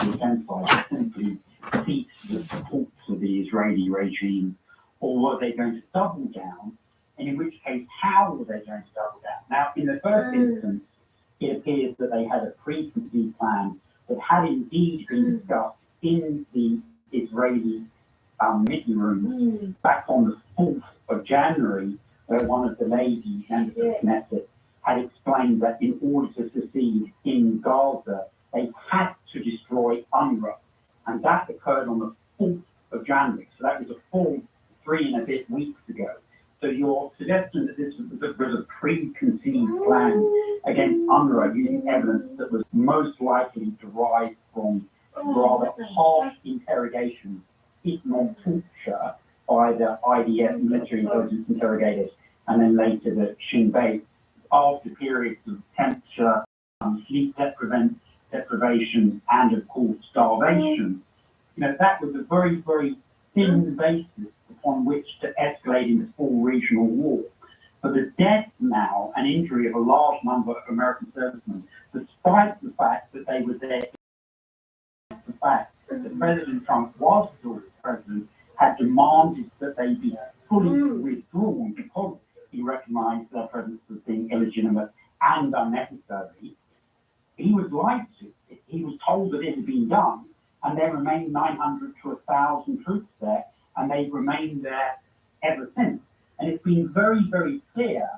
the genocide simply cease the support for the Israeli regime, or were they going to double down? And in which case, how were they going to double down? Now, in the first instance, it appears that they had a preconceived plan that had indeed been discussed in the Israeli meeting room back on the 4th of January, where one of the ladies, members of Knesset, had explained that in order to succeed in Gaza, they had to destroy UNRWA. And that occurred on the 4th of January. So that was a full 3 and a bit weeks ago. So your suggestion that this was a preconceived plan against UNRWA using evidence that was most likely derived from rather harsh interrogation, if not torture, by the IDF military intelligence interrogators, and then later the Shin Bet, after periods of temperature, sleep deprivation, and of course starvation. You know, that was a very, very thin basis upon which to escalate into full regional war. But the death now and injury of a large number of American servicemen, despite the fact that they were there, the fact that President Trump, was still president, had demanded that they be fully withdrawn because he recognized their presence as being illegitimate and unnecessary. He was lied to. He was told that it had been done, and there remained 900 to 1,000 troops there, and they've remained there ever since. And it's been very, very clear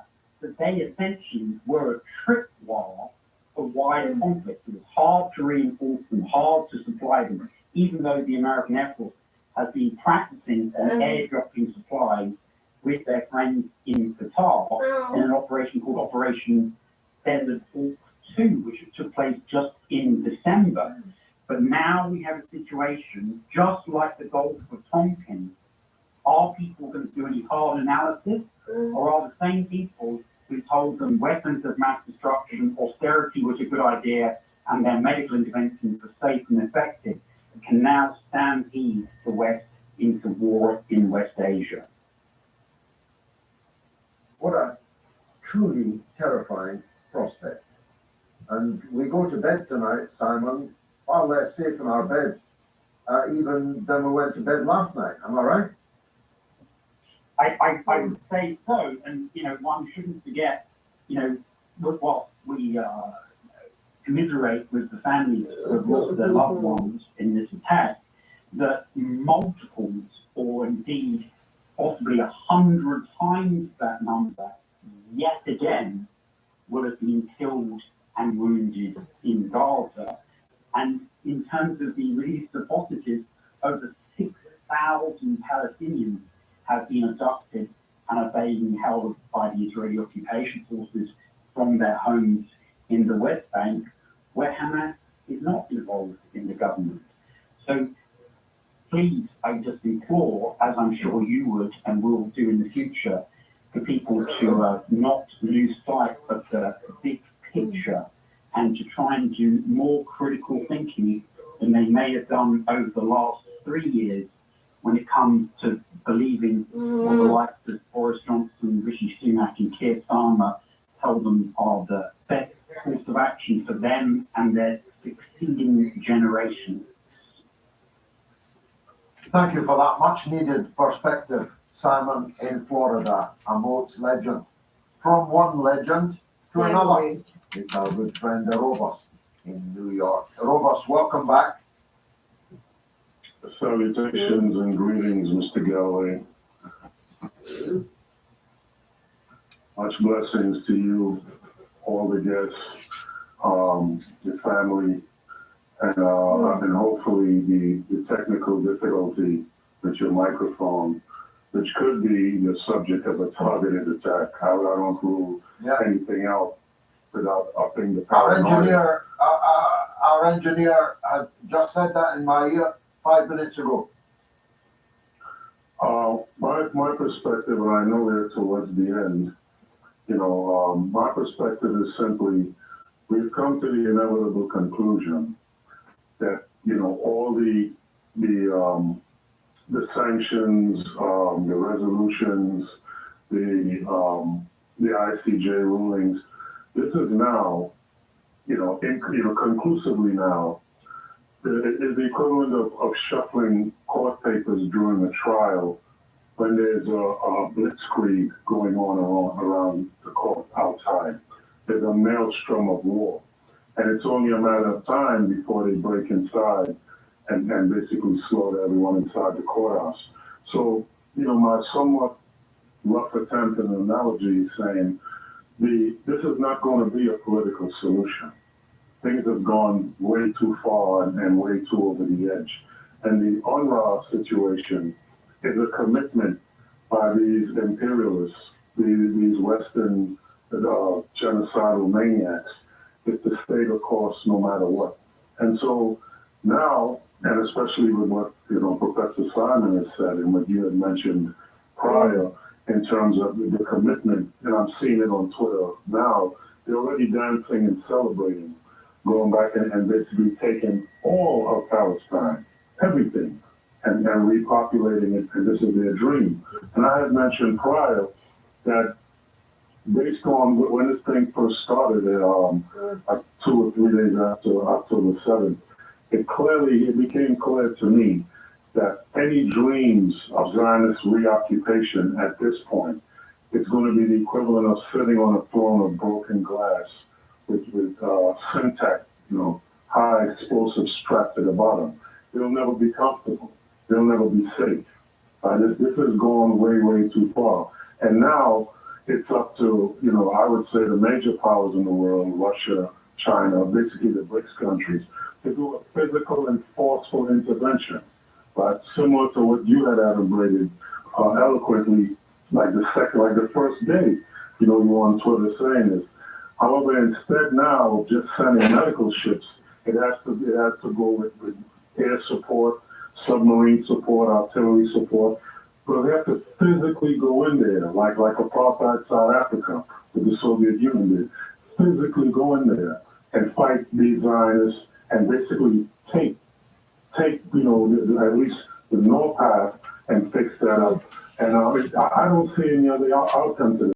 that they essentially were a tripwire for wider conflict. It was hard to reinforce them, hard to supply them, even though the American Air Force has been practicing an airdropping supplies with their friends in Qatar in an operation called Operation Desert Hawk 2, which took place just in December. But now we have a situation just like the Gulf of Tonkin. Are people going to do any hard analysis, or are the same people who told them weapons of mass destruction, austerity was a good idea, and their medical interventions were safe and effective, can now stampede the West into war in West Asia? What a truly terrifying prospect. And we go to bed tonight, Simon, far less safe in our beds, even than we went to bed last night. Am I right? I would say so. And, you know, one shouldn't forget, you know, what we commiserate with the families who have lost their loved ones in this attack, that multiples, or indeed possibly 100 times that number, yet again, will have been killed and wounded in Gaza. And in terms of the release of hostages, over 6,000 Palestinians have been abducted and are being held by the Israeli occupation forces from their homes in the West Bank, where Hamas is not involved in the government. So please, I just implore, as I'm sure you would and will do in the future, for people to not lose sight of the big picture and to try and do more critical thinking than they may have done over the last 3 years when it comes to believing what the likes of Boris Johnson, Rishi Sunak and Keir Starmer tell them are the best course of action for them and their succeeding generations. Thank you for that much needed perspective, Simon, in Florida, a Moats legend. From one legend to another. It's our good friend Robus in New York. Robus, welcome back. Salutations and greetings, Mr. Galloway. Much blessings to you, all the guests, your family, and hopefully the technical difficulty with your microphone, which could be the subject of a targeted attack. I don't rule anything out without upping the paranoia. Our engineer had just said that in my ear 5 minutes ago. My perspective, and I know we're towards the end, you know, my perspective is simply, we've come to the inevitable conclusion that, you know, all the sanctions, the resolutions, the ICJ rulings, this is now, conclusively now is the equivalent of shuffling court papers during a trial when there's a blitzkrieg going on around the court outside. There's a maelstrom of war. And it's only a matter of time before they break inside and basically slaughter everyone inside the courthouse. So, my somewhat rough attempt at an analogy is saying this is not going to be a political solution. Things have gone way too far and way too over the edge. And the UNRWA situation is a commitment by these imperialists, these Western genocidal maniacs, is to stay the course no matter what. And so now, and especially with what Professor Simon has said and what you had mentioned prior in terms of the commitment, and I'm seeing it on Twitter now, they're already dancing and celebrating, going back and basically taking all of Palestine, everything, and repopulating it, and this is their dream. And I had mentioned prior that based on when this thing first started, like 2 or 3 days after October 7th, it became clear to me that any dreams of Zionist reoccupation at this point is going to be the equivalent of sitting on a throne of broken glass with Syntec, high explosives strapped to the bottom. They'll never be comfortable. They'll never be safe. This has gone way, way too far. And now it's up to, I would say the major powers in the world, Russia, China, basically the BRICS countries, to do a physical and forceful intervention, right? Similar to what you had adumbrated eloquently, like the first day, you were on Twitter saying this. However, instead now of just sending medical ships, it has to go with air support, submarine support, artillery support. But they have to physically go in there, like apartheid South Africa, with the Soviet Union did. Physically go in there and fight these Zionists and basically take at least the north path and fix that up. And I don't see any other outcome to this.